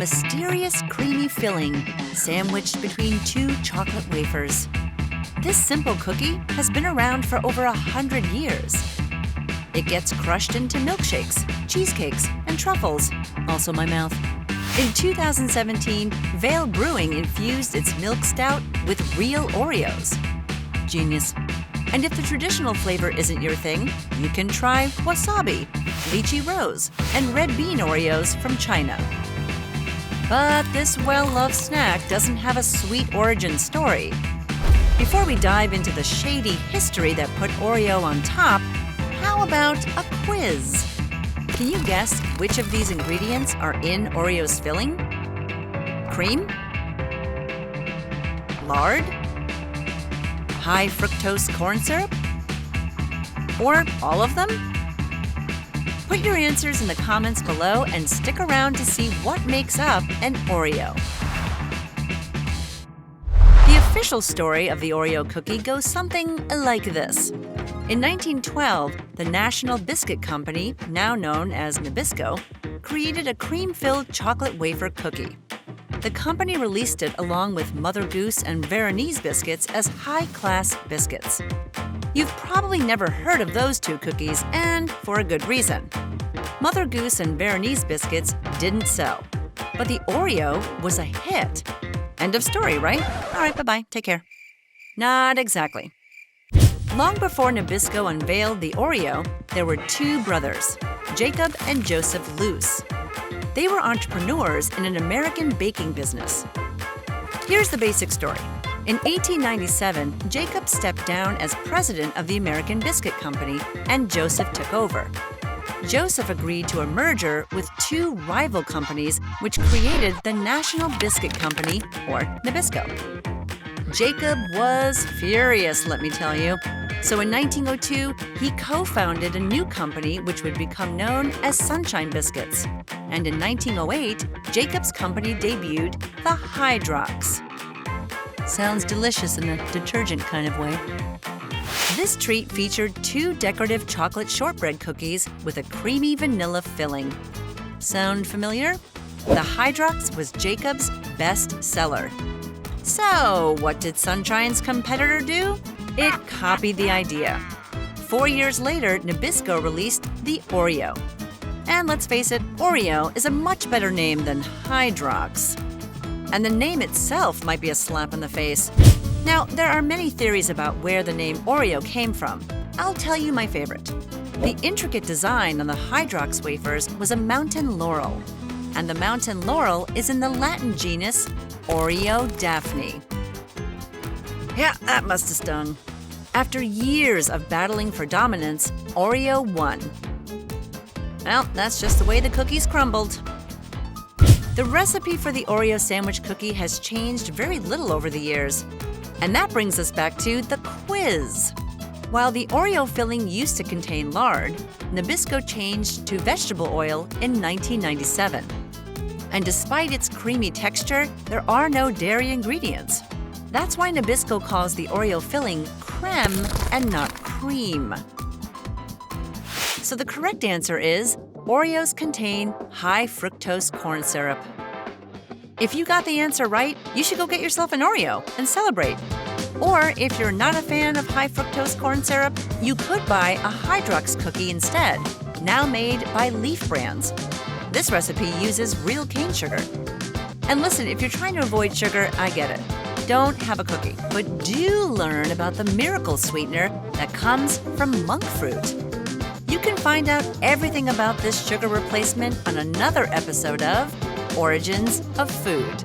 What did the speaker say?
mysterious creamy filling sandwiched between two chocolate wafers. This simple cookie has been around for over 100 years. It gets crushed into milkshakes, cheesecakes, and truffles, also my mouth. In 2017, Vale Brewing infused its milk stout with real Oreos. Genius. And if the traditional flavor isn't your thing, you can try wasabi, lychee rose, and red bean Oreos from China. But this well-loved snack doesn't have a sweet origin story. Before we dive into the shady history that put Oreo on top, how about a quiz? Can you guess which of these ingredients are in Oreo's filling? Cream? Lard? High fructose corn syrup? Or all of them? Put your answers in the comments below and stick around to see what makes up an Oreo. The official story of the Oreo cookie goes something like this. In 1912, the National Biscuit Company, now known as Nabisco, created a cream-filled chocolate wafer cookie. The company released it along with Mother Goose and Veronese biscuits as high-class biscuits. You've probably never heard of those two cookies, and for a good reason. Mother Goose and Veronese biscuits didn't sell, but the Oreo was a hit. End of story, right? All right, bye-bye. Take care. Not exactly. Long before Nabisco unveiled the Oreo, there were two brothers, Jacob and Joseph Luce. They were entrepreneurs in an American baking business. Here's the basic story. In 1897, Jacob stepped down as president of the American Biscuit Company, and Joseph took over. Joseph agreed to a merger with two rival companies, which created the National Biscuit Company, or Nabisco. Jacob was furious, let me tell you. So in 1902, he co-founded a new company which would become known as Sunshine Biscuits. And in 1908, Jacob's company debuted the Hydrox. Sounds delicious in a detergent kind of way. This treat featured two decorative chocolate shortbread cookies with a creamy vanilla filling. Sound familiar? The Hydrox was Jacob's best seller. So, what did Sunshine's competitor do? It copied the idea. 4 years later, Nabisco released the Oreo. And let's face it, Oreo is a much better name than Hydrox. And the name itself might be a slap in the face. Now, there are many theories about where the name Oreo came from. I'll tell you my favorite. The intricate design on the Hydrox wafers was a mountain laurel. And the mountain laurel is in the Latin genus Oreodaphne. Yeah, that must have stung. After years of battling for dominance, Oreo won. Well, that's just the way the cookies crumbled. The recipe for the Oreo sandwich cookie has changed very little over the years. And that brings us back to the quiz. While the Oreo filling used to contain lard, Nabisco changed to vegetable oil in 1997. And despite its creamy texture, there are no dairy ingredients. That's why Nabisco calls the Oreo filling creme and not cream. So the correct answer is Oreos contain high fructose corn syrup. If you got the answer right, you should go get yourself an Oreo and celebrate. Or if you're not a fan of high fructose corn syrup, you could buy a Hydrox cookie instead, now made by Leaf Brands. This recipe uses real cane sugar. And listen, if you're trying to avoid sugar, I get it. Don't have a cookie, but do learn about the miracle sweetener that comes from monk fruit. You can find out everything about this sugar replacement on another episode of Origins of Food.